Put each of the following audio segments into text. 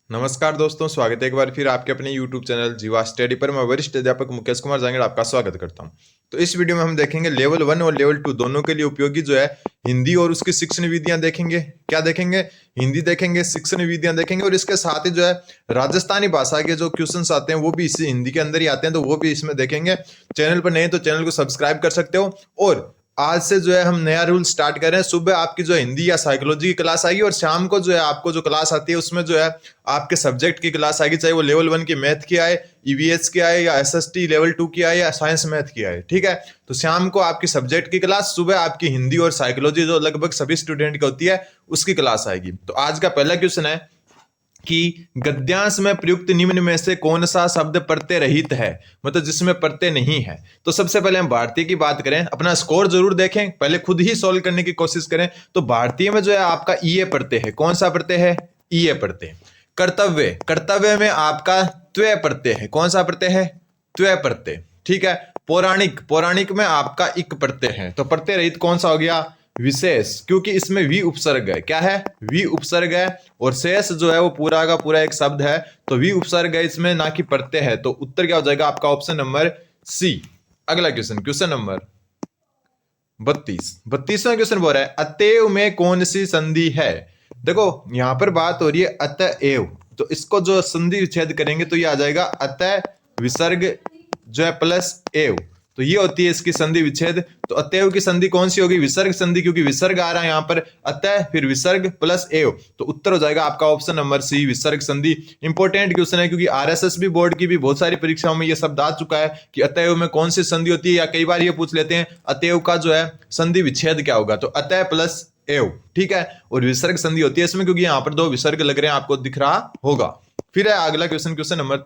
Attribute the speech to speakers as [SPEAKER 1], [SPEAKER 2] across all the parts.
[SPEAKER 1] नमस्कार दोस्तों, स्वागत है एक बार फिर आपके अपने YouTube चैनल जीवा स्टडी पर। मैं वरिष्ठ अध्यापक मुकेश कुमार जांगड़ आपका स्वागत करता हूं। तो इस वीडियो में हम देखेंगे लेवल 1 और लेवल 2 दोनों के लिए उपयोगी जो है हिंदी और उसकी शिक्षण विधियां देखेंगे। क्या देखेंगे? हिंदी देखेंगे, शिक्षण विधियां देखेंगे और इसके साथ ही जो है राजस्थानी भाषा के जो क्वेश्चंस आते हैं वो भी इसी हिंदी के अंदर ही आते हैं, तो वो भी इसमें देखेंगे। चैनल पर नहीं तो चैनल को सब्सक्राइब कर सकते हो। और आज से जो है हम नया रूल स्टार्ट कर रहे हैं। सुबह आपकी जो हिंदी या साइकोलॉजी की क्लास आएगी और शाम को जो है आपको जो क्लास आती है उसमें जो है आपके सब्जेक्ट की क्लास आएगी, चाहे वो लेवल 1 की मैथ की आए, ईवीएस की आए, या एसएसटी लेवल 2 की आए, या साइंस मैथ की आए। ठीक है, तो शाम को आपकी सब्जेक्ट की क्लास, सुबह आपकी हिंदी और साइकोलॉजी जो लगभग सभी स्टूडेंट की होती है उसकी क्लास आएगी। तो आज का पहला क्वेश्चन है कि गद्यांश में प्रयुक्त निम्न में से कौन सा शब्द प्रत्यय रहित है, मतलब जिसमें प्रत्यय नहीं है। तो सबसे पहले हम भारतीय की बात करें, अपना स्कोर जरूर देखें, पहले खुद ही सॉल्व करने की कोशिश करें। तो भारतीय में जो है आपका ईए प्रत्यय है। कौन सा प्रत्यय है? ईए प्रत्यय। कर्तव्य, कर्तव्य में आपका त्वय प्रत्यय है। कौन सा प्रत्यय है? त्वय प्रत्यय। ठीक है। पौराणिक, पौराणिक में आपका इक प्रत्यय है। तो प्रत्यय रहित कौन सा हो गया? विशेष, क्योंकि इसमें वी उपसर्ग है। क्या है? वी उपसर्ग है। और शेष जो है वो पूरा का पूरा एक शब्द है, तो वी उपसर्ग है इसमें, ना कि प्रत्यय है। तो उत्तर क्या हो जाएगा आपका? Option number C. अगला क्वेश्चन, क्वेश्चन नंबर 32वां क्वेश्चन बोल रहा है अतएव में कौन सी संधि है। देखो यहां पर बात हो रही है अतएव, तो इसको जो संधि विच्छेद करेंगे तो ये आ जाएगा अतः विसर्ग जो है प्लस एव, तो ये होती है इसकी संधि विच्छेद। तो अतएव की संधि कौन सी होगी? विसर्ग संधि, क्योंकि विसर्ग आ रहा है यहां पर, अतः फिर विसर्ग प्लस एव, तो उत्तर हो जाएगा आपका ऑप्शन नंबर सी, विसर्ग संधि। इंपॉर्टेंट क्वेश्चन है, क्योंकि आरएसएस बोर्ड की भी बहुत सारी परीक्षाओं में ये शब्द आ चुका है कि अतएव में कौन सी संधि होती है, या कई बार ये पूछ लेते हैं अतएव का जो है संधि विच्छेद क्या होगा, तो अतः प्लस एव। ठीक है, और विसर्ग संधि होती है इसमें, क्योंकि यहां पर दो विसर्ग लग रहे हैं, आपको दिख रहा होगा। फिर है अगला क्वेश्चन, क्वेश्चन नंबर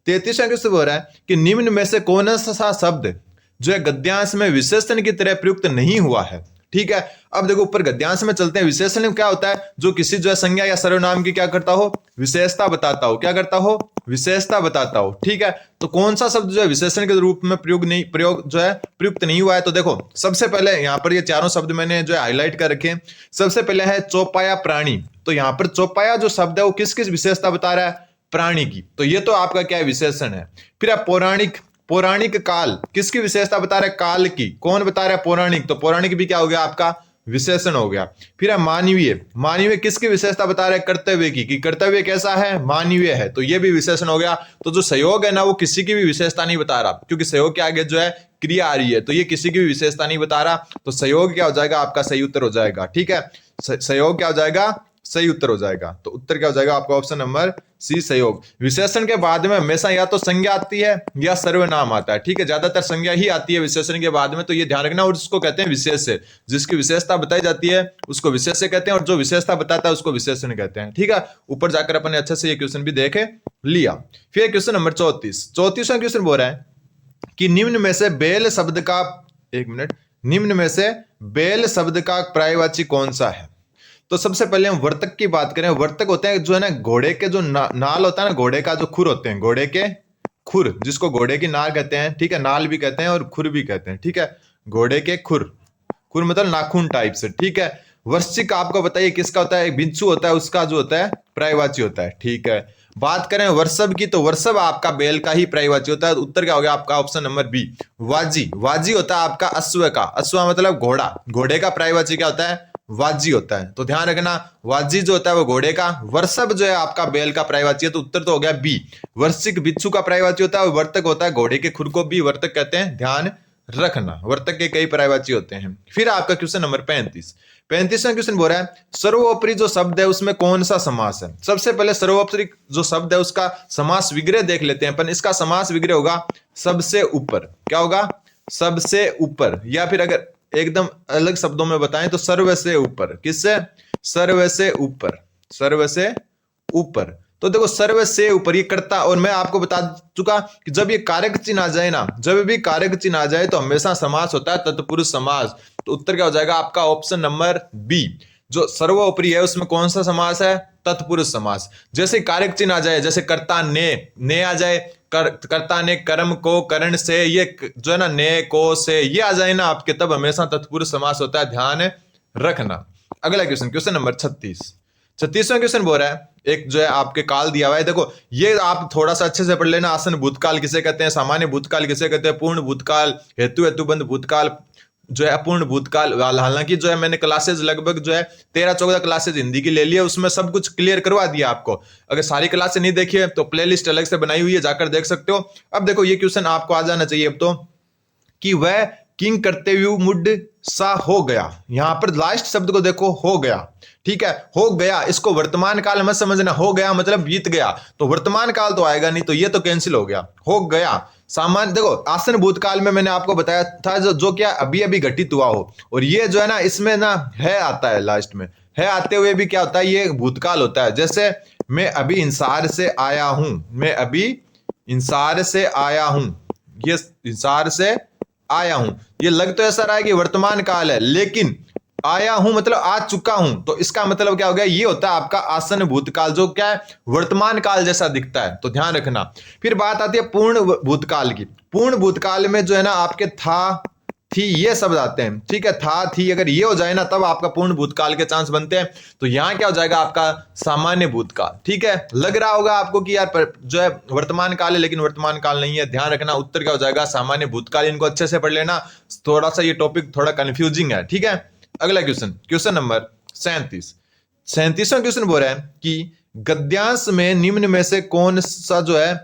[SPEAKER 1] 33वां क्वेश्चन हो रहा है कि निम्न में से कौन सा शब्द जो है गद्यांश में विशेषण की तरह प्रयुक्त नहीं हुआ है। ठीक है, अब देखो ऊपर गद्यांश में चलते हैं। विशेषण में क्या होता है? जो किसी जो है संज्ञा या सर्वनाम की क्या करता हो? विशेषता बताता हो। क्या करता हो? विशेषता बताता हो। ठीक है, तो कौन सा शब्द जो है विशेषण के रूप में प्रयोग जो है प्रयुक्त नहीं हुआ है? तो देखो सबसे पहले यहां पर ये चारों शब्द मैंने जो है हाईलाइट कर रखे हैं। सबसे पहले है चौपाया प्राणी। तो यहां पर चौपाया जो शब्द है वो किस किस विशेषता बता रहा है? प्राणी की। तो ये तो आपका क्या है? विशेषण है। फिर है पौराणिक, पौराणिक काल किसकी विशेषता बता रहा है? काल की। कौन बता रहा है? पौराणिक। तो पौराणिक भी क्या हो गया आपका? विशेषण हो गया। फिर है मानवीय, मानवीय किसकी विशेषता बता रहा है? कर्तव्य की, कि कर्तव्य कैसा है? मानवीय है, तो ये भी विशेषण हो गया। तो जो सहयोग है ना वो किसी की भी विशेषता नहीं बता रहा, क्योंकि सहयोग के आगे जो है क्रिया आ रही है, तो ये किसी की भी विशेषता नहीं बता रहा। तो सहयोग क्या हो जाएगा आपका? सही उत्तर हो जाएगा। ठीक है, सहयोग क्या हो जाएगा? सही उत्तर हो जाएगा। तो उत्तर क्या हो जाएगा आपका? ऑप्शन नंबर सी, सहयोग। विशेषण के बाद में हमेशा या तो संज्ञा आती है या सर्वनाम आता है। ठीक है, ज्यादातर संज्ञा ही आती है विशेषण के बाद में, तो ये ध्यान रखना। और इसको कहते हैं विशेष्य, जिसकी विशेषता बताई जाती है उसको विशेष्य कहते हैं, और जो विशेषता बताता है उसको विशेषण कहते हैं। ठीक है, ऊपर जाकर अपने अच्छे से ये क्वेश्चन भी देखे लिया। फिर क्वेश्चन नंबर 34वां क्वेश्चन बोल रहा है कि निम्न में से बेल शब्द का, एक मिनट, निम्न में से बेल शब्द का पर्यायवाची कौन सा है? तो सबसे पहले हम वर्तक की बात करें। वर्तक होते हैं जो है ना घोड़े के जो नाल होता है ना, घोड़े का जो खुर होते हैं, घोड़े के खुर, जिसको घोड़े की नाल कहते हैं। ठीक है, नाल भी कहते हैं और खुर भी कहते हैं। ठीक है, घोड़े के खुर, खुर मतलब नाखून टाइप से। ठीक है, वृश्चिक आपको बताइए किसका होता है? बिच्छू होता है, उसका जो होता है पर्यायवाची होता है। ठीक है, बात करें वर्षभ की, तो वर्षभ आपका बैल का ही पर्यायवाची होता है। उत्तर क्या हो गया आपका? ऑप्शन नंबर बी, वाजी। वाजी होता है आपका अश्व का, अश्व मतलब घोड़ा, घोड़े का पर्यायवाची क्या होता है? वाजी होता है। तो ध्यान रखना, वाजी जो होता है वो घोड़े का, वर्षभ जो है आपका बैल का पर्यायवाची है। तो उत्तर तो हो गया बी, वृश्चिक बिच्छू का पर्यायवाची होता है, और वर्तक होता है घोड़े के खुर को भी वर्तक कहते हैं। ध्यान रखना, वर्तक के कई पर्यायवाची होते हैं। फिर आपका क्वेश्चन नंबर 35वां क्वेश्चन बोल रहा है सर्वोपरि जो शब्द है उसमें कौन सा समास है? सबसे पहले सर्वोपरि जो शब्द है उसका समास विग्रह देख लेते हैं अपन। इसका समास विग्रह होगा सबसे ऊपर। क्या होगा? सबसे ऊपर, या फिर अगर एकदम अलग शब्दों में बताएं तो सर्व से ऊपर। किससे? सर्व से ऊपर, सर्व से ऊपर। तो देखो सर्व से ऊपर ये करता, और मैं आपको बता चुका कि जब ये कारक चिन्ह आ जाए ना, जब भी कारक चिन्ह आ जाए तो हमेशा समास होता है तत्पुरुष समास। तो उत्तर क्या हो जाएगा आपका? ऑप्शन नंबर बी, जो सर्वोपरि है उसमें कौन सा समास है? तत्पुरुष समास। जैसे कारक चिन्ह आ जाए, जैसे कर्ता ने आ जाए, कर्ता ने कर्म को करण से, ये जो है ना ने को से, ये आ जाए ना आपके, तब हमेशा तत्पुरुष समास होता है। ध्यान रखना। अगला क्वेश्चन, क्वेश्चन नंबर 36 36वां क्वेश्चन बोल रहा है, एक जो है आपके काल दिया हुआ है, देखो ये आप थोड़ा सा अच्छे से पढ़ लेना। आसन भूतकाल किसे कहते हैं, सामान्य भूतकाल किसे कहते हैं, पूर्ण भूतकाल, हेतु हेतुबंध भूतकाल, जो है अपूर्ण भूतकाल। हालांकि जो है मैंने क्लासेस लगभग जो है 13-14 क्लासेस हिंदी की ले ली है, उसमें सब कुछ क्लियर करवा दिया आपको। अगर सारी क्लासेस नहीं देखी है तो प्लेलिस्ट अलग से बनाई हुई है, जाकर देख सकते हो। अब देखो ये क्वेश्चन आपको आ जाना चाहिए अब तो, कि वह किंग करते हुए मुड सा हो गया। यहां पर लास्ट शब्द को देखो, हो गया, ठीक है, हो गया। इसको वर्तमान काल मत समझना, हो गया मतलब बीत गया, तो वर्तमान काल तो आएगा नहीं, तो ये तो कैंसिल हो गया, हो गया। सामान्य देखो आसन भूतकाल में मैंने आपको बताया था जो क्या अभी अभी घटित हुआ हो, और ये जो है ना इसमें ना है आता है लास्ट में, है आते हुए भी क्या होता है, ये भूतकाल होता है। जैसे मैं अभी इंसार से आया हूं, मैं अभी इंसार से आया हूं, ये इंसार से आया हूं, ये लग तो ऐसा रहा है कि वर्तमान काल है, लेकिन आया हूं मतलब आ चुका हूं, तो इसका मतलब क्या हो गया, ये होता है आपका आसन भूतकाल, जो क्या है वर्तमान काल जैसा दिखता है, तो ध्यान रखना। फिर बात आती है पूर्ण भूतकाल की। पूर्ण भूतकाल में जो है ना आपके था, थी, ये शब्द आते हैं, ठीक है, था, थी, अगर ये हो जाए ना तब आपका पूर्ण भूतकाल के चांस बनते हैं। तो यहां क्या हो जाएगा आपका सामान्य भूतकाल, ठीक है। लग रहा होगा आपको कि यार जो है वर्तमान काल है, लेकिन वर्तमान काल नहीं है, ध्यान रखना। उत्तर क्या हो जाएगा सामान्य भूतकाल। इनको अच्छे से पढ़ लेना, थोड़ा सा ये टॉपिक थोड़ा कंफ्यूजिंग है, ठीक है। अगला क्वेश्चन, क्वेश्चन नंबर 37। 37वां क्वेश्चन बोल रहा है कि गद्यांश में निम्न में से कौन सा जो है,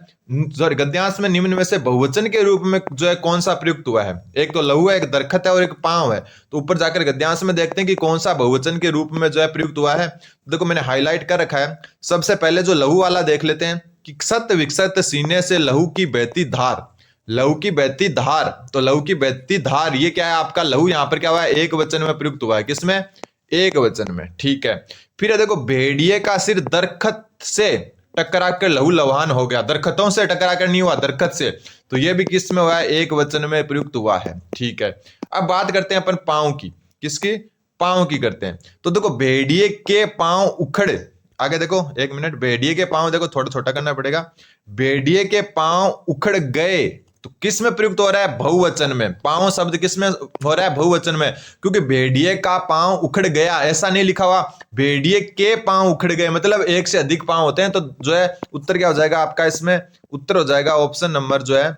[SPEAKER 1] सॉरी, गद्यांश में निम्न में से बहुवचन के रूप में जो है कौन सा प्रयुक्त हुआ है। एक तो लहू है, एक दरखत है और एक पांव है। तो ऊपर जाकर गद्यांश में देखते हैं कि कौन सा बहुवचन के रूप में जो है प्रयुक्त हुआ है। देखो मैंने हाईलाइट कर रखा है। सबसे पहले जो लहू वाला देख लेते हैं कि सत विकसत सीने से लहू की बहती धार, लहू की बहती धार, तो लहू की बहती धार ये क्या है आपका लहू, यहां पर क्या हुआ है एक वचन में प्रयुक्त हुआ है, किसमें, एक वचन में, ठीक है। फिर देखो भेड़िए का सिर दरखत से टकरा कर लहू लुहान हो गया, दरखतों से टकरा कर नहीं हुआ, दरखत से, तो ये भी किस में हुआ है, एक वचन में प्रयुक्त हुआ है, ठीक है। अब बात करते हैं अपन पांव की, किसकी, पांव की करते हैं। तो देखो भेड़िए के पांव उखड़, आगे देखो एक मिनट, भेड़िए के पांव देखो थोड़ा छोटा करना पड़ेगा, भेड़िए के पांव उखड़ गए, तो किस में प्रयुक्त हो रहा है, बहुवचन में। पांव शब्द किस में हो रहा है, बहुवचन में, क्योंकि भेड़िए का पांव उखड़ गया ऐसा नहीं लिखा हुआ, भेड़िए के पांव उखड़ गए, मतलब एक से अधिक पांव होते हैं। तो जो है उत्तर क्या हो जाएगा आपका, इसमें उत्तर हो जाएगा ऑप्शन नंबर जो है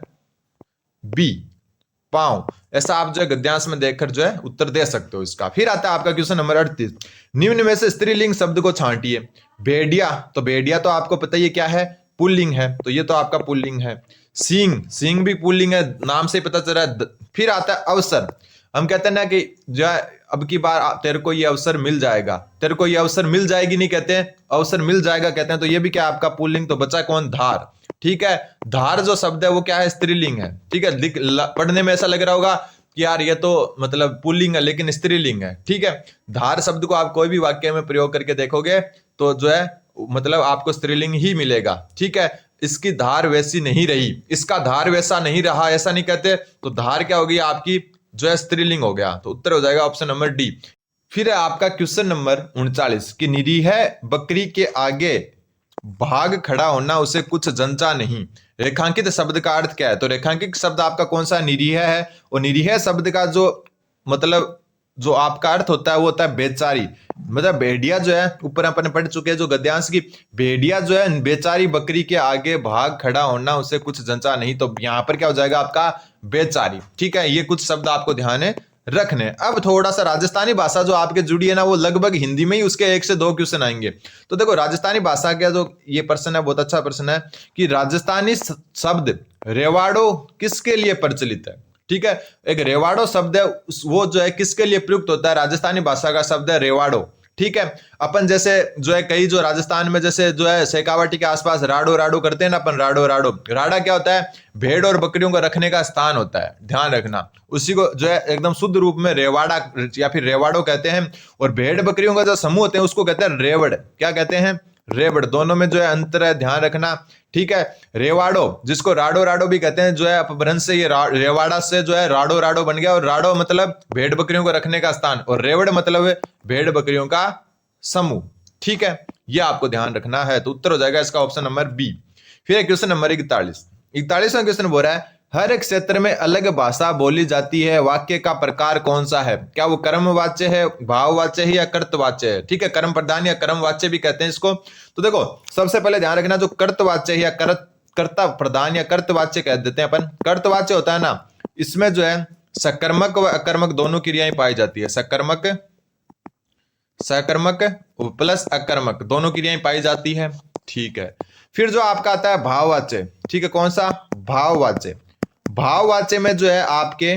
[SPEAKER 1] बी, पांव। ऐसा आप जो है गद्यांश में देखकर जो है उत्तर दे सकते हो इसका। फिर आता है आपका क्वेश्चन नंबर 38। निम्न में से स्त्रीलिंग शब्द को छांटिए। भेड़िया, तो भेड़िया तो आपको पता ही क्या है, पुल्लिंग है, तो ये तो आपका पुल्लिंग है। सींग, सींग भी पुल्लिंग है, नाम से पता चल रहा है। फिर आता है अवसर। हम कहते हैं ना कि जो है अब की बार तेरे को ये अवसर मिल जाएगा, तेरे को ये अवसर मिल जाएगी नहीं कहते हैं, अवसर मिल जाएगा कहते हैं। तो ये भी क्या आपका पुल्लिंग, तो बचा कौन, धार, ठीक है। धार जो शब्द है वो क्या है, स्त्रीलिंग है, ठीक है। पढ़ने में ऐसा लग रहा होगा कि यार ये तो मतलब पुल्लिंग है लेकिन स्त्रीलिंग है, ठीक है। धार शब्द को आप कोई भी वाक्य में प्रयोग करके देखोगे तो जो है मतलब आपको स्त्रीलिंग ही मिलेगा, ठीक है। इसकी धार वैसी नहीं रही, इसका धार वैसा नहीं रहा, ऐसा नहीं कहते, तो धार क्या होगी आपकी, जो है स्त्रीलिंग हो गया। तो उत्तर हो जाएगा ऑप्शन नंबर डी। फिर है आपका क्वेश्चन नंबर 39 कि निरीह बकरी के आगे भाग खड़ा होना उसे कुछ जंचा नहीं। रेखांकित शब्द का अर्थ क्या है, तो रेखांकित शब्द आपका कौन सा, निरीह है। और निरीह शब्द का जो मतलब जो आपका अर्थ होता है वो होता है बेचारी, मतलब भेड़िया जो है, ऊपर अपन पढ़ चुके हैं जो गद्यांश की, भेड़िया जो है बेचारी बकरी के आगे भाग खड़ा होना उसे कुछ जंचा नहीं, तो यहां पर क्या हो जाएगा आपका बेचारी, ठीक है। ये कुछ शब्द आपको ध्यान है रखने। अब थोड़ा सा राजस्थानी भाषा जो आपके जुड़ी है ना, वो लगभग हिंदी में ही उसके 1 से 2 क्वेश्चन आएंगे। तो देखो राजस्थानी भाषा का जो ये प्रश्न है बहुत अच्छा प्रश्न है कि राजस्थानी शब्द रेवाड़ो किसके लिए प्रचलित है, ठीक है। एक रेवाड़ो शब्द है वो जो है किसके लिए प्रयुक्त होता है, राजस्थानी भाषा का शब्द है रेवाड़ो, ठीक है। अपन जैसे जो है कई जो राजस्थान में जैसे जो है शेखावाटी के आसपास राडो राडो करते हैं ना अपन, राडो राडो, राडा क्या होता है, भेड़ और बकरियों को रखने का स्थान होता है, ध्यान रखना। उसी को जो है एकदम शुद्ध रूप में रेवाड़ा या फिर रेवाड़ो कहते हैं। और भेड़ बकरियों का जो समूह होते हैं उसको कहते हैं रेवड़, क्या कहते हैं, रेवड़। दोनों में जो है अंतर है, ध्यान रखना, ठीक है। रेवाड़ो जिसको राडो राडो भी कहते हैं, जो है अपभ्रंश से ये रेवाड़ा से जो है राडो राडो बन गया। और राडो मतलब भेड़ बकरियों को रखने का स्थान, और रेवड़ मतलब भेड़ बकरियों का समूह, ठीक है। ये आपको ध्यान रखना है। तो उत्तर हो जाएगा इसका ऑप्शन नंबर बी। फिर क्वेश्चन नंबर 41। 41वां क्वेश्चन बोल रहा है हर एक क्षेत्र में अलग भाषा बोली जाती है, वाक्य का प्रकार कौन सा है? क्या वो कर्मवाच्य है, भाववाच्य है या कर्तवाच्य है? ठीक है, कर्म प्रधान या कर्मवाच्य भी कहते हैं इसको। तो देखो सबसे पहले ध्यान रखना, जो कर्तवाच्य है या कर्ता प्रधान या कर्तवाच्य कह देते हैं अपन, कर्तवाच्य होता है ना, इसमें जो है सकर्मक व अकर्मक दोनों क्रियाएं पाई जाती है। सकर्मक प्लस अकर्मक दोनों क्रियाएं पाई जाती है। ठीक है, फिर जो आपका आता है भाववाच्य। ठीक है, कौन सा? भाववाच्य। भाववाच्य में जो है आपके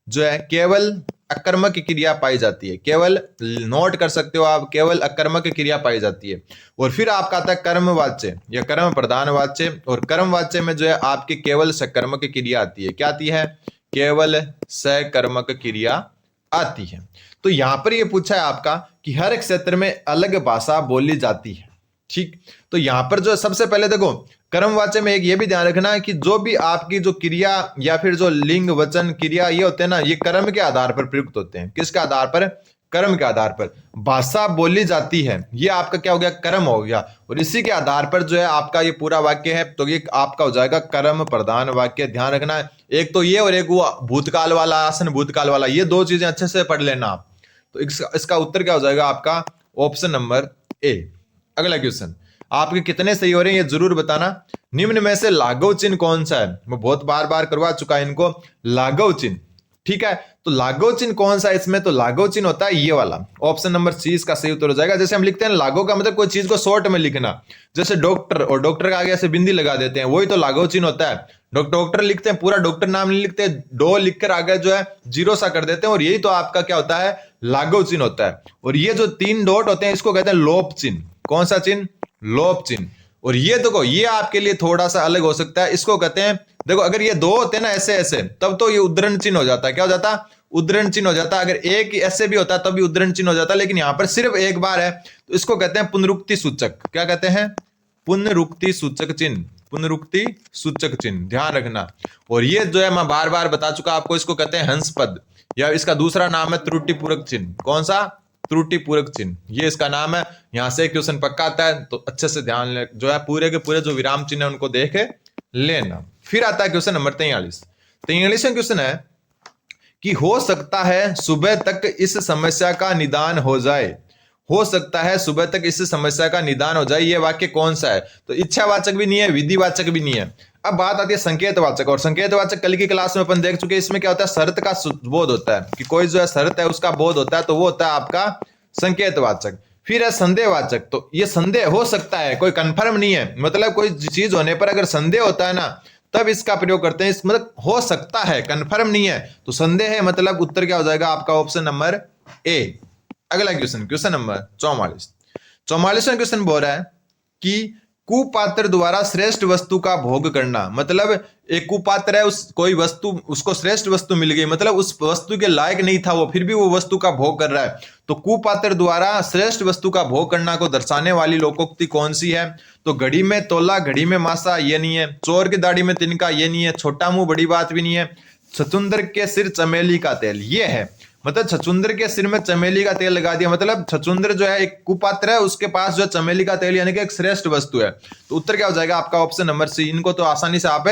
[SPEAKER 1] जो है केवल अकर्मक क्रिया पाई जाती है, केवल नोट कर सकते हो आप, केवल अकर्मक क्रिया पाई जाती है। और फिर आपका आता है कर्मवाच्य या कर्म प्रधान वाच्य, और कर्मवाच्य में जो है आपके केवल सकर्मक क्रिया आती है। क्या आती है? केवल सकर्मक क्रिया आती है। तो यहां पर यह पूछा है आपका कि हर एक क्षेत्र में अलग भाषा बोली जाती है। ठीक, तो यहां पर जो सबसे पहले देखो कर्मवाच्य में एक ये भी ध्यान रखना है कि जो भी आपकी जो क्रिया या फिर जो लिंग वचन क्रिया ये होते हैं ना, ये कर्म के आधार पर प्रयुक्त होते हैं। किसके आधार पर? कर्म के आधार पर भाषा बोली जाती है, ये आपका क्या हो गया? कर्म हो गया। और इसी के आधार पर जो है आपका ये पूरा वाक्य है, तो ये आपका हो जाएगा कर्म प्रधान वाक्य। ध्यान रखना है, एक तो ये और एक वो भूतकाल वाला, आसन भूतकाल वाला, ये दो चीजें अच्छे से पढ़ लेना आप। तो इसका उत्तर क्या हो जाएगा आपका? Option number A. अगला क्वेश्चन, आपके कितने सही हो रहे हैं ये जरूर बताना। निम्न में से लाघव चिन्ह कौन सा है? मैं बहुत बार बार करवा चुका है इनको, लाघव चिन्ह। ठीक है, तो लाघव चिन्ह कौन सा है इसमें? तो लाघव चिन्ह होता है ये वाला, ऑप्शन नंबर सी इसका सही उत्तर हो जाएगा। जैसे हम लिखते हैं लाघव का मतलब कोई चीज को शॉर्ट में लिखना, जैसे डॉक्टर, और डॉक्टर का आगे ऐसे बिंदी लगा देते हैं, वही तो लाघव चिन्ह होता है। डॉक्टर लिखते हैं, पूरा डॉक्टर नाम नहीं लिखते, डो लिखकर आगे जो है जीरो सा कर देते हैं, और यही तो आपका क्या होता है? लाघव चिन्ह होता है। और ये जो 3 डॉट होते हैं इसको कहते हैं लोप चिन्ह। कौन सा चिन्ह? लोप चिन्ह। और ये देखो ये आपके लिए थोड़ा सा अलग हो सकता है, इसको कहते हैं, देखो अगर ये दो होते हैं ना ऐसे ऐसे, तब तो ये उद्धरण चिन्ह हो जाता है। क्या हो जाता? उद्धरण चिन्ह हो जाता। अगर एक ऐसे भी होता तब भी उद्धरण चिन्ह हो जाता, लेकिन यहां पर सिर्फ एक बार है, तो इसको कहते हैं पुनरुक्ति सूचक। क्या कहते हैं? पुनरुक्ति सूचक चिन्ह। पुनरुक्ति सूचक चिन्ह, ध्यान रखना। और ये जो है मैं बार बार बता चुका आपको, इसको कहते हैं हंस पद, या इसका दूसरा नाम है त्रुटि पूरक चिन्ह। कौन सा? त्रुटि पूरक चिन्ह, ये इसका नाम है। यहां से क्वेश्चन पक्का आता है, तो अच्छे से ध्यान ले, जो है पूरे के पूरे जो विराम चिन्ह है उनको देख लेना। फिर आता है क्वेश्चन नंबर 43। 43वां क्वेश्चन है कि हो सकता है सुबह तक इस समस्या का निदान हो जाए। हो सकता है सुबह तक इस समस्या का निदान हो जाए, ये वाक्य कौन सा है? तो इच्छावाचक भी नहीं है, विधिवाचक भी नहीं है। अब बात आती है संकेतवाचक, और संकेतवाचक कल की क्लास में अपन देख चुके हैं, इसमें क्या होता है? शर्त का बोध होता है, कि कोई जो है शर्त है उसका बोध होता है, तो वो होता है आपका संकेतवाचक। फिर है संदेहवाचक, तो ये संदेह हो सकता है, कोई कंफर्म नहीं है, मतलब कोई चीज होने पर अगर संदेह होता है ना, तब इसका प्रयोग करते हैं। इस मतलब हो सकता है, कंफर्म नहीं है, तो संदेह है, मतलब उत्तर क्या हो जाएगा आपका? Option number A. अगला क्वेश्चन, क्वेश्चन नंबर 44। 44वां क्वेश्चन बोल रहा है कि कुपात्र द्वारा श्रेष्ठ वस्तु का भोग करना। मतलब एक कुपात्र है, उस कोई वस्तु उसको श्रेष्ठ वस्तु मिल गई, मतलब उस वस्तु के लायक नहीं था वो, फिर भी वो वस्तु का भोग कर रहा है। तो कुपात्र द्वारा श्रेष्ठ वस्तु का भोग करना को दर्शाने वाली लोकोक्ति कौन सी है? तो घड़ी में तोला घड़ी में मासा, ये नहीं है। चोर की दाढ़ी में तिनका, ये नहीं है। छोटा मुंह बड़ी बात भी नहीं है। छछुंदर के सिर चमेली का तेल, ये है। मतलब छछुंदर के सिर में चमेली का तेल लगा दिया, मतलब छछुंदर जो है एक कुपात्र है, उसके पास जो चमेली का तेल यानी कि एक श्रेष्ठ वस्तु है। तो उत्तर क्या हो जाएगा आपका? Option number C. इनको तो आसानी से आप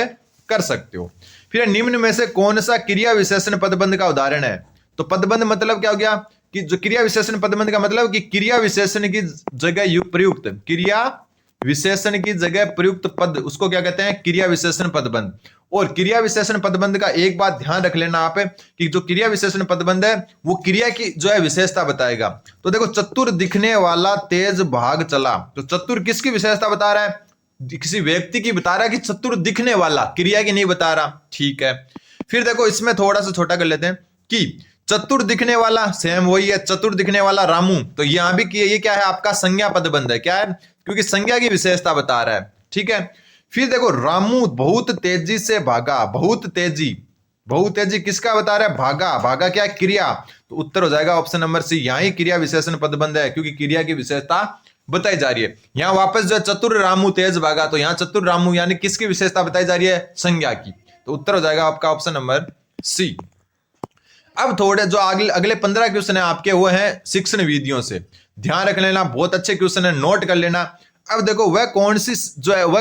[SPEAKER 1] कर सकते हो। फिर निम्न में से कौन सा क्रिया विशेषण पदबंध का उदाहरण है? तो पदबंध मतलब क्या हो गया? कि जो क्रिया विशेषण पदबंध का मतलब कि क्रिया विशेषण की जगह प्रयुक्त, क्रिया विशेषण की जगह प्रयुक्त पद, उसको क्या कहते हैं? क्रिया विशेषण पदबंध। और क्रिया विशेषण पदबंध का एक बात ध्यान रख लेना आप, कि जो क्रिया विशेषण पदबंध है वो क्रिया की जो है विशेषता बताएगा। तो देखो, चतुर दिखने वाला तेज भाग चला, तो चतुर किसकी विशेषता बता रहा है? किसी व्यक्ति की बता रहा है, कि चतुर दिखने वाला, क्रिया की नहीं बता रहा। ठीक है, फिर देखो इसमें थोड़ा सा छोटा कर लेते हैं कि चतुर दिखने वाला सेम वही है, चतुर दिखने वाला रामू, तो यहां भी ये क्या है आपका? संज्ञा पदबंध है। क्या है? क्योंकि संज्ञा की विशेषता बता रहा है। ठीक है, फिर देखो रामू बहुत तेजी से भागा, बहुत तेजी किसका बता रहा है? भागा। भागा क्या है? क्रिया। तो उत्तर हो जाएगा ऑप्शन नंबर सी। यहां ही क्रिया विशेषण पदबंध है, क्योंकि क्रिया की विशेषता बताई जा रही है। यहां वापस जो चतुर रामू तेज भागा, तो यहां चतुर रामू यानी किसकी विशेषता बताई जा रही है? संज्ञा की। तो उत्तर हो जाएगा आपका ऑप्शन नंबर सी। अब थोड़े जो अगले 15 क्वेश्चन है आपके, वो है शिक्षण विधियों से। ध्यान रख लेना, बहुत अच्छे क्वेश्चन है, नोट कर लेना। अब देखो वह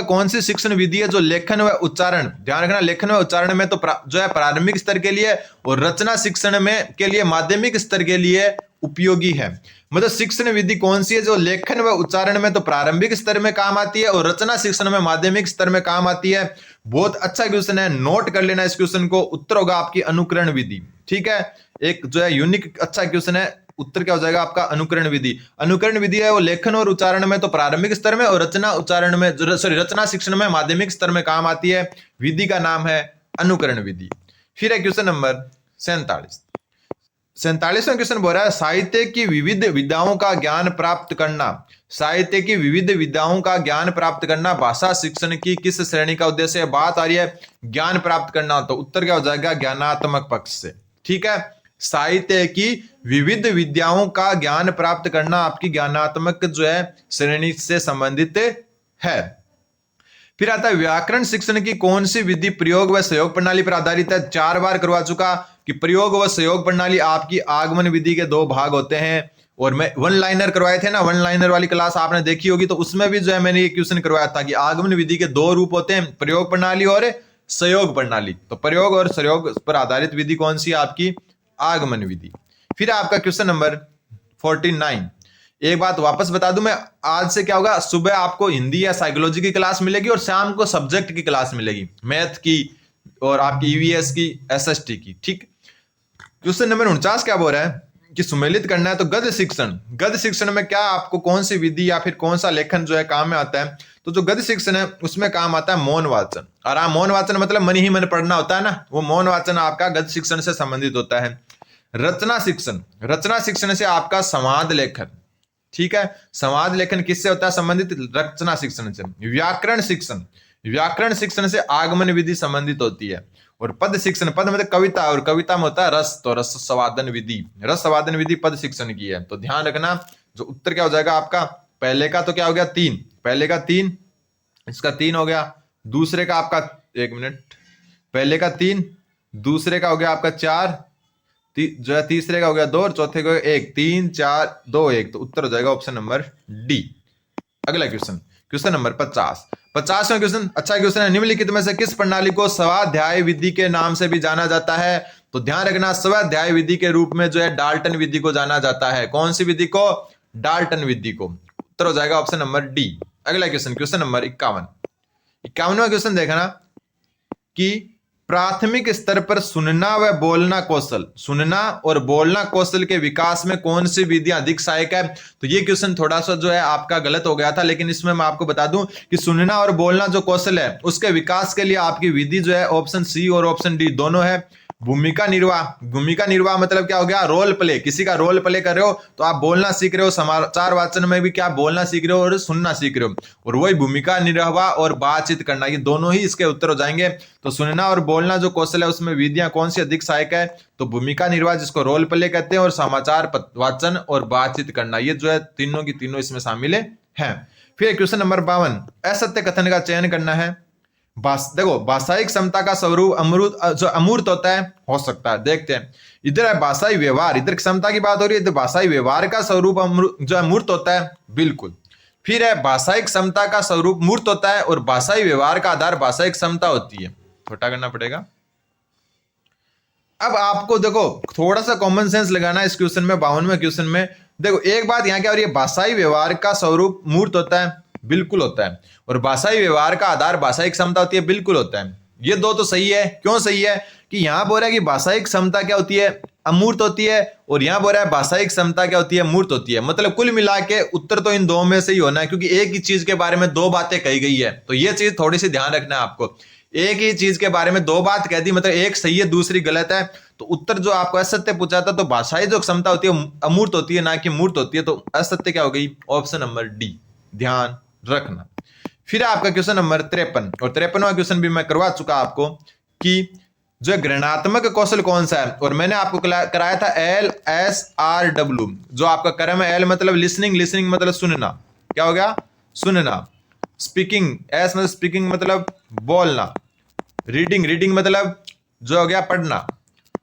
[SPEAKER 1] कौन सी शिक्षण विधि है जो लेखन व उच्चारण, ध्यान रखना, लेखन व उच्चारण में तो जो है प्रारंभिक स्तर के लिए और रचना शिक्षण में के लिए माध्यमिक स्तर के लिए उपयोगी है। मतलब शिक्षण विधि कौन सी है जो लेखन व उच्चारण में तो प्रारंभिक स्तर में काम आती है और रचना शिक्षण में माध्यमिक स्तर में काम आती है। बहुत अच्छा क्वेश्चन है, नोट कर लेना इस क्वेश्चन को। उत्तर होगा आपकी अनुकरण विधि। ठीक है, एक जो है यूनिक अच्छा क्वेश्चन है। उत्तर क्या हो जाएगा आपका अनुकरण विधि। अनुकरण विधि है वो लेखन और उच्चारण में तो प्रारंभिक स्तर में और रचना शिक्षण में माध्यमिक स्तर में काम आती है। विधि का नाम है अनुकरण विधि। फिर है क्वेश्चन नंबर 47वां क्वेश्चन बोल रहा है साहित्य की विविध विधाओं का ज्ञान प्राप्त करना। साहित्य की विविध विधाओं का ज्ञान प्राप्त करना भाषा शिक्षण की किस श्रेणी का उद्देश्य है। बात आ रही है ज्ञान प्राप्त करना, तो उत्तर क्या हो जाएगा ज्ञानात्मक पक्ष से। ठीक है, साहित्य की विविध विद्याओं का ज्ञान प्राप्त करना आपकी ज्ञानात्मक जो है श्रेणी से संबंधित है। फिर आता है व्याकरण शिक्षण की कौन सी विधि प्रयोग व सहयोग प्रणाली पर आधारित है। 4 बार करवा चुका कि प्रयोग व सहयोग प्रणाली आपकी आगमन विधि के 2 भाग होते हैं। और मैं वन लाइनर करवाए थे ना, वन लाइनर वाली क्लास आपने देखी होगी, तो उसमें भी जो है मैंने ये क्वेश्चन करवाया था कि आगमन विधि के 2 रूप होते हैं, प्रयोग प्रणाली और सहयोग प्रणाली। तो प्रयोग और सहयोग पर आधारित विधि कौन सी आपकी आगमन विधि। फिर आपका क्वेश्चन नंबर 49। एक बात वापस बता दूं मैं, आज से क्या होगा, सुबह आपको हिंदी या साइकोलॉजी की क्लास मिलेगी और शाम को सब्जेक्ट की क्लास मिलेगी, मैथ की और आपकी ईवीएस की, एसएसटी की। ठीक, क्वेश्चन नंबर 49 क्या बोल रहा है कि सुमेलित करना है। तो गद्य शिक्षण में क्या आपको कौन सी विधि या फिर कौन सा लेखन जो है काम में आता है। तो जो गद्य शिक्षण है उसमें काम आता है मौन वाचन। और मौन वाचन मतलब मन ही मन पढ़ना होता है ना, वो मौन वाचन आपका गद्य शिक्षण से संबंधित होता है। रचना शिक्षण से आपका संवाद लेखन। ठीक है, संवाद लेखन किससे होता है संबंधित, रचना शिक्षण से। व्याकरण शिक्षण से आगमन विधि संबंधित होती है। और पद मतलब कविता, और कविता में होता है रस, तो रस संवादन विधि पद शिक्षण की है। तो ध्यान रखना, जो उत्तर क्या हो जाएगा आपका, पहले का तो क्या हो गया 3, पहले का 3, इसका 3 हो गया, दूसरे का आपका 1 मिनट, पहले का 3, दूसरे का हो गया आपका 4, जो है तीसरे का हो गया 2 और चौथे का 1, 3 4 2 1। तो उत्तर हो जाएगा ऑप्शन नंबर डी। अगला क्वेश्चन नंबर 50वां क्वेश्चन अच्छा क्वेश्चन है। निम्नलिखित में से किस प्रणाली को स्वाध्याय विधि के नाम से भी जाना जाता है। तो ध्यान रखना, स्वाध्याय विधि के रूप में जो है डाल्टन विधि को जाना जाता है। कौन सी विधि को, डाल्टन विधि को। उत्तर हो जाएगा ऑप्शन नंबर डी। अगला क्वेश्चन नंबर 51वां क्वेश्चन देखना कि प्राथमिक स्तर पर सुनना व बोलना कौशल के विकास में कौन सी विधियां अधिक सहायक है। तो ये क्वेश्चन थोड़ा सा जो है आपका गलत हो गया था, लेकिन इसमें मैं आपको बता दूं कि सुनना और बोलना जो कौशल है उसके विकास के लिए आपकी विधि जो है ऑप्शन सी और ऑप्शन डी दोनों है। भूमिका निर्वाह मतलब क्या हो गया, रोल प्ले, किसी का रोल प्ले कर रहे हो तो आप बोलना सीख रहे हो, समाचार वाचन में भी क्या बोलना सीख रहे हो और सुनना सीख रहे हो। और वही भूमिका निर्वाह और बातचीत करना, ये दोनों ही इसके उत्तर हो जाएंगे। तो सुनना और बोलना जो कौशल है उसमें विधियां कौन सी अधिक सहायक है। तो भूमिका निर्वाह जिसको रोल प्ले कहते हैं और समाचार वाचन और बातचीत करना, ये जो है तीनों की तीनों इसमें शामिल है। फिर क्वेश्चन नंबर 52, असत्य कथन का चयन करना है। देखो भाषाई क्षमता का स्वरूप अमूर्त होता है, हो सकता है। देखते हैं, इधर है भाषाई व्यवहार, इधर क्षमता की बात हो रही है, तो भाषाई व्यवहार का स्वरूप जो अमूर्त होता है, बिल्कुल। फिर है भाषाई क्षमता का स्वरूप मूर्त होता है और भाषाई व्यवहार का आधार भाषाई क्षमता होती है। छोटा करना पड़ेगा। अब आपको देखो थोड़ा सा कॉमन सेंस लगाना है इस क्वेश्चन में, 52वें क्वेश्चन में। देखो एक बात यहाँ क्या हो रही है, भाषाई व्यवहार का स्वरूप मूर्त होता है, बिल्कुल होता है। और भाषाई व्यवहार का आधार भाषाई क्षमता होती है, बिल्कुल होता है। ये दो तो सही है। क्यों सही है कि यहां बोल रहा है कि भाषाई क्षमता क्या होती है, अमूर्त होती है, और यहां बोल रहा है भाषाई क्षमता क्या होती है, मूर्त होती है। मतलब कुल मिला के उत्तर तो इन दो में से ही होना है, क्योंकि एक ही चीज के बारे में 2 बातें कही गई है। तो ये चीज थोड़ी सी ध्यान रखना है आपको, एक ही चीज के बारे में 2 बात कह दी, मतलब एक सही है दूसरी गलत है। तो उत्तर जो आपको असत्य पूछा था, तो भाषाई जो क्षमता होती है अमूर्त होती है, ना कि मूर्त होती है। तो असत्य क्या हो गई, ऑप्शन नंबर डी, ध्यान रखना। फिर आपका क्वेश्चन नंबर 53, और 53वां क्वेश्चन भी मैं करवा चुका आपको कि जो गणनात्मक कौशल कौन सा है। और मैंने आपको कराया था LSRW, जो आपका क्रम है। L मतलब लिसनिंग मतलब सुनना, क्या हो गया, सुनना। स्पीकिंग, S मतलब स्पीकिंग मतलब बोलना। रीडिंग मतलब जो हो गया पढ़ना।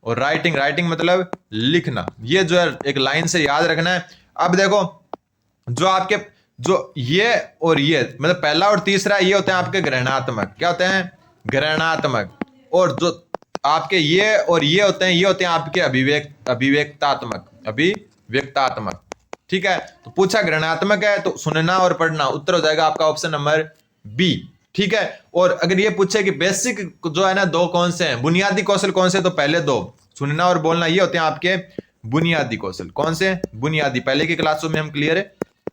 [SPEAKER 1] और राइटिंग मतलब लिखना। ये जो है एक लाइन से याद रखना है। अब देखो जो आपके जो ये और ये मतलब पहला और तीसरा ये होते हैं आपके ग्रहणात्मक, क्या होते हैं, ग्रहणात्मक। और जो आपके ये और ये होते हैं आपके अभिव्यक्तात्मक। ठीक है, तो पूछा ग्रहणात्मक है तो सुनना और पढ़ना, उत्तर हो जाएगा आपका ऑप्शन नंबर बी। ठीक है, और अगर ये पूछे कि बेसिक जो है ना दो कौन से हैं, बुनियादी कौशल कौन से, तो पहले दो सुनना और बोलना ये होते हैं आपके बुनियादी कौशल। कौन से बुनियादी, पहले की क्लासों में हम क्लियर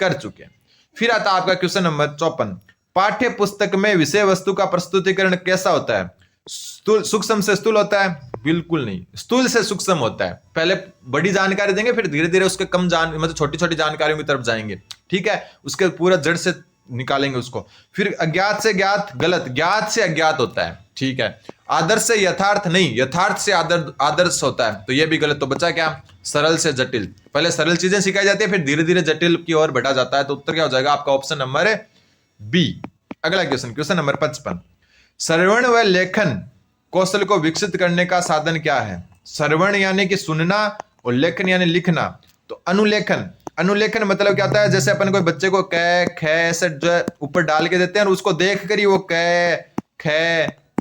[SPEAKER 1] कर चुके हैं। फिर आता है आपका क्वेश्चन नंबर 54, पाठ्य पुस्तक में विषय वस्तु का प्रस्तुतिकरण कैसा होता है, सूक्ष्म से स्थूल होता है, बिल्कुल नहीं, स्थूल से सूक्ष्म होता है। पहले बड़ी जानकारी देंगे फिर धीरे धीरे उसके कम मतलब छोटी छोटी जानकारियों की तरफ जाएंगे। ठीक है, उसके पूरा जड़ से निकालेंगे उसको। फिर अज्ञात से ज्ञात, गलत, ज्ञात से अज्ञात होता है। ठीक है, आदर्श से यथार्थ नहीं, यथार्थ से आदर्श होता है, तो ये भी गलत। तो बचा क्या, सरल से जटिल। पहले सरल चीजें सिखाई जाती है फिर धीरे धीरे जटिल की ओर बढ़ा जाता है, तो उत्तर क्या हो जाएगा आपका ऑप्शन नंबर बी। अगला क्वेश्चन, क्वेश्चन नंबर 55, श्रवण व लेखन कौशल को विकसित करने का साधन क्या है। श्रवण यानी कि सुनना और लेखन यानी लिखना। तो अनुलेखन मतलब क्या होता है, जैसे अपन कोई बच्चे को क ख ऐसे जो है ऊपर डाल के देते हैं और उसको देख कर ही वो क ख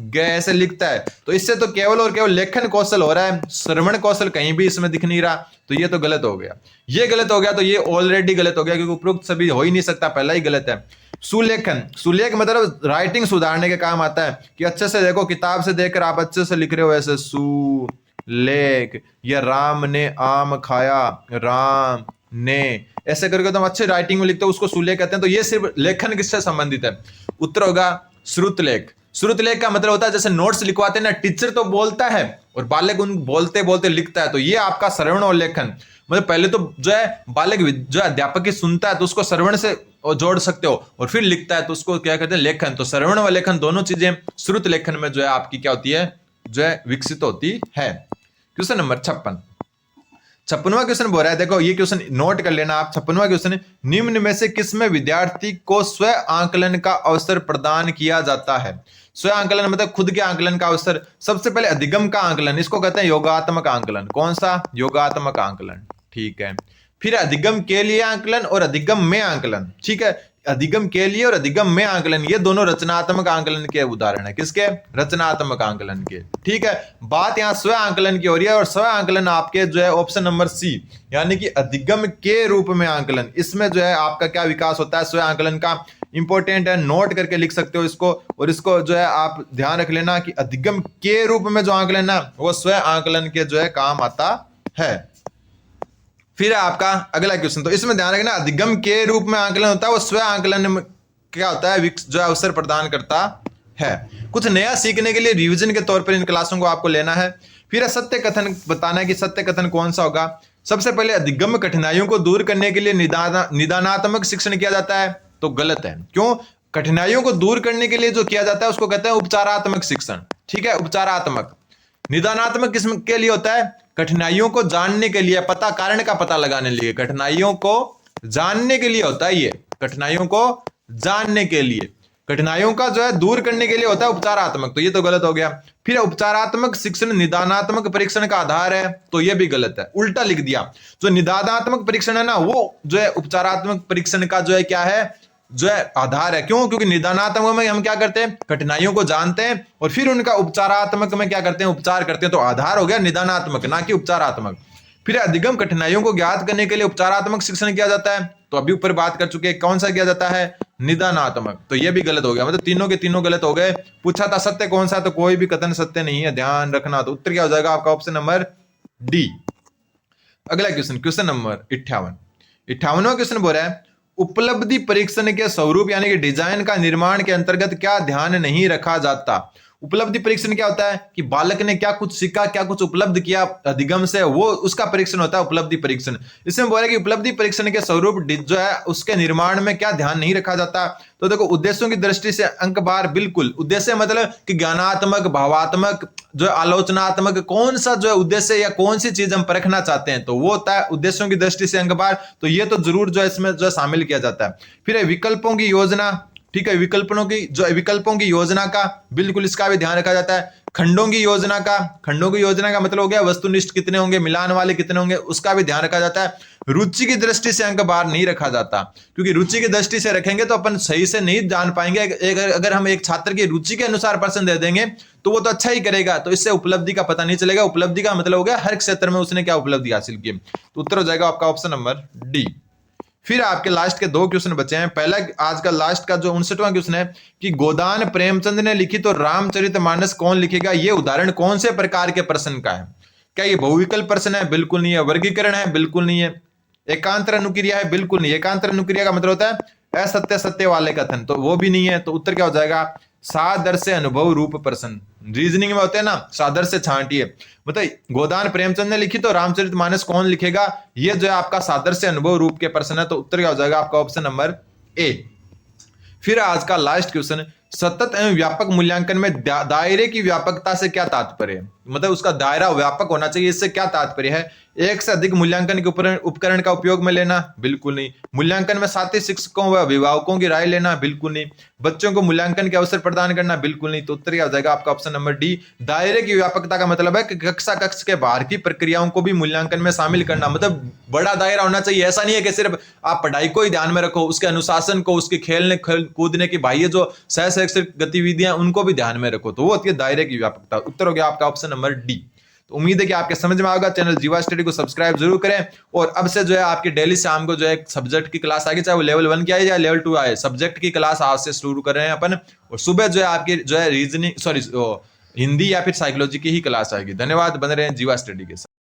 [SPEAKER 1] ग ऐसे लिखता है, तो इससे तो केवल और केवल लेखन कौशल हो रहा है, श्रवण कौशल कहीं भी इसमें दिख नहीं रहा, तो ये तो गलत हो गया। ये गलत हो गया, तो ये ऑलरेडी गलत हो गया क्योंकि उपरोक्त सभी हो ही नहीं सकता, पहला ही गलत है। सुलेख मतलब राइटिंग सुधारने के काम आता है कि अच्छे से देखो, किताब से देखकर आप अच्छे से लिख रहे हो ऐसे सुलेख, या राम ने आम खाया, राम ने ऐसे करके तुम अच्छे राइटिंग में लिखते हो, उसको सुलेख कहते हैं। तो ये सिर्फ लेखन किससे संबंधित है, उत्तर होगा श्रुतलेख। श्रुतलेख का मतलब होता है जैसे नोट्स लिखवाते हैं ना, टीचर तो बोलता है और बालक उन बोलते बोलते लिखता है, तो ये आपका श्रवण और लेखन। मतलब पहले तो जो है बालक जो अध्यापक की सुनता है तो उसको श्रवण से जोड़ सकते हो, और फिर लिखता है तो उसको क्या कहते हैं, लेखन। तो श्रवण व लेखन दोनों चीजें श्रुत लेखन में जो है आपकी क्या होती है, जो है विकसित होती है। क्वेश्चन नंबर 56वां क्वेश्चन बोल रहा है, देखो ये क्वेश्चन नोट कर लेना आप। 56वां क्वेश्चन, निम्न में से किसमें विद्यार्थी को स्व आंकलन का अवसर प्रदान किया जाता है। स्व आंकलन मतलब खुद के आंकलन का अवसर। सबसे पहले अधिगम का आंकलन, इसको कहते हैं योगात्मक आंकलन। कौन सा, योगात्मक आंकलन। ठीक है, फिर अधिगम के लिए आंकलन और अधिगम में आंकलन। ठीक है, अधिगम के लिए और अधिगम में आंकलन, ये दोनों रचनात्मक आंकलन के उदाहरण है। किसके, रचनात्मक आंकलन के। ठीक है, बात यहां स्व आंकलन की हो रही है, और स्व आंकलन आपके जो है ऑप्शन नंबर सी, यानी कि अधिगम के रूप में आंकलन, इसमें जो है आपका क्या विकास होता है, स्व आंकलन का। इंपॉर्टेंट है, नोट करके लिख सकते हो इसको, और इसको जो है आप ध्यान रख लेना कि अधिगम के रूप में जो आंकलन ना, वो स्व आंकलन के जो है काम आता है। फिर आपका अगला क्वेश्चन, तो इसमें ध्यान रखना, अधिगम के रूप में आंकलन होता है, वो स्व आंकलन में क्या होता है, जो है अवसर प्रदान करता है। कुछ नया सीखने के लिए रिवीजन के तौर पर इन क्लासों को आपको लेना है। फिर सत्य कथन बताना है कि सत्य कथन कौन सा होगा। सबसे पहले अधिगम कठिनाइयों को दूर करने के लिए निदानात्मक शिक्षण किया जाता है, तो गलत है। क्यों, कठिनाइयों को दूर करने के लिए जो किया जाता है उसको कहते हैं उपचारात्मक शिक्षण। ठीक है, उपचारात्मक। निदानात्मक किस्म के लिए होता है कठिनाइयों को जानने के लिए, पता कारण का पता लगाने के लिए, कठिनाइयों को जानने के लिए होता है ये, कठिनाइयों को जानने के लिए। कठिनाइयों का जो है दूर करने के लिए होता है उपचारात्मक, तो ये तो गलत हो गया। फिर उपचारात्मक शिक्षण निदानात्मक परीक्षण का आधार है, तो ये भी गलत है, उल्टा लिख दिया। जो निदानात्मक परीक्षण है ना, वो जो है उपचारात्मक परीक्षण का जो है क्या है, जो है आधार है। क्यों, क्योंकि निदानात्मक में हम क्या करते हैं, कठिनाइयों को जानते हैं और फिर उनका उपचारात्मक में क्या करते हैं, उपचार करते हैं। तो आधार हो गया निदानात्मक, ना कि उपचारात्मक। फिर अधिगम कठिनाइयों को ज्ञात करने के लिए उपचारात्मक शिक्षण किया जाता है, तो अभी ऊपर बात कर चुके हैं कौन सा किया जाता है, निदानात्मक। तो ये भी गलत हो गया, मतलब तीनों के तीनों गलत हो गए। पूछा था सत्य कौन सा, तो कोई भी कथन सत्य नहीं है, ध्यान रखना। तो उत्तर क्या हो जाएगा आपका ऑप्शन नंबर डी। अगला क्वेश्चन, क्वेश्चन नंबर 58वां क्वेश्चन बोल रहा है, उपलब्धि परीक्षण के स्वरूप यानी कि डिजाइन का निर्माण के अंतर्गत क्या ध्यान नहीं रखा जाता। उपलब्धि परीक्षण क्या होता है कि बालक ने क्या कुछ सीखा, क्या कुछ उपलब्ध किया अधिगम से, वो उसका परीक्षण होता है उपलब्धि परीक्षण। इसमें बोला कि उपलब्धि परीक्षण के स्वरूप जो है उसके निर्माण में क्या ध्यान नहीं रखा जाता। तो देखो, उद्देश्यों की दृष्टि से अंक बार बिल्कुल, उद्देश्य मतलब कि ज्ञानात्मक, भावात्मक, जो आलोचनात्मक, कौन सा जो है उद्देश्य या कौन सी चीज हम परखना चाहते हैं, तो वो होता है उद्देश्यों की दृष्टि से अंक बार। तो ये तो जरूर जो है इसमें जो है शामिल किया जाता है। फिर विकल्पों की योजना, ठीक है, विकल्पों की योजना का बिल्कुल इसका भी ध्यान रखा जाता है। खंडों की योजना का मतलब हो गया वस्तुनिष्ठ कितने होंगे, मिलान वाले कितने होंगे, उसका भी ध्यान रखा जाता है। रुचि की दृष्टि से अंक बाहर नहीं रखा जाता, क्योंकि रुचि की दृष्टि से रखेंगे तो अपन सही से नहीं जान पाएंगे। अगर हम एक छात्र की रुचि के अनुसार प्रश्न दे देंगे तो वो तो अच्छा ही करेगा, तो इससे उपलब्धि का पता नहीं चलेगा। उपलब्धि का मतलब हो गया हर क्षेत्र में उसने क्या उपलब्धि हासिल की। तो उत्तर हो जाएगा आपका ऑप्शन नंबर डी। फिर आपके लास्ट के 2 क्वेश्चन बचे हैं। पहला आज का लास्ट का जो 59वां क्वेश्चन है कि गोदान प्रेमचंद ने लिखी तो रामचरितमानस कौन लिखेगा। ये उदाहरण कौन से प्रकार के प्रश्न का है। क्या ये बहुविकल्प प्रश्न है? बिल्कुल नहीं है। वर्गीकरण है? बिल्कुल नहीं है। एकांतर अनुक्रिया है? बिल्कुल नहीं। एकांतर अनुक्रिया का मतलब होता है असत्य सत्य वाले कथन, तो वो भी नहीं है। तो उत्तर क्या हो जाएगा? सादृश्य अनुभव रूप प्रश्न। रीजनिंग में होते हैं ना सादृश्य छांटिए, मतलब गोदान प्रेमचंद ने लिखी तो रामचरितमानस कौन लिखेगा, ये जो है आपका सादृश्य अनुभव रूप के प्रश्न है। तो उत्तर क्या हो जाएगा आपका ऑप्शन नंबर ए। फिर आज का लास्ट क्वेश्चन, सतत एवं व्यापक मूल्यांकन में दायरे की व्यापकता से क्या तात्पर्य है, मतलब उसका दायरा व्यापक होना चाहिए, इससे क्या तात्पर्य है। एक से अधिक मूल्यांकन के उपकरण का उपयोग में लेना, बिल्कुल नहीं। मूल्यांकन में साथी शिक्षकों व अभिभावकों की राय लेना, बिल्कुल नहीं। बच्चों को मूल्यांकन के अवसर प्रदान करना, बिल्कुल नहीं। तो उत्तर क्या हो जाएगा आपका ऑप्शन नंबर डी। दायरे की व्यापकता का मतलब है कि कक्षा कक्ष के बाहर की प्रक्रियाओं को भी मूल्यांकन में शामिल करना, मतलब बड़ा दायरा होना चाहिए। ऐसा नहीं है कि सिर्फ आप पढ़ाई को ही ध्यान में रखो, उसके अनुशासन को, उसके खेलने कूदने की बाह्य जो सह शैक्षिक गतिविधियां उनको भी ध्यान में रखो। तो वो होती है दायरे की व्यापकता। उत्तर हो गया आपका ऑप्शन नंबर डी। तो उम्मीद है कि आपके समझ में आएगा। चैनल जीवा स्टडी को सब्सक्राइब जरूर करें। और अब से जो है आपकी डेली शाम को जो है सब्जेक्ट की क्लास आएगी, चाहे वो लेवल 1 की आए या लेवल 2 आए, सब्जेक्ट की क्लास आज से शुरू कर रहे हैं अपन। और सुबह जो है आपकी जो है रीजनिंग हिंदी या फिर साइकोलॉजी की ही क्लास आएगी। धन्यवाद, बने रहें जीवा स्टडी के साथ।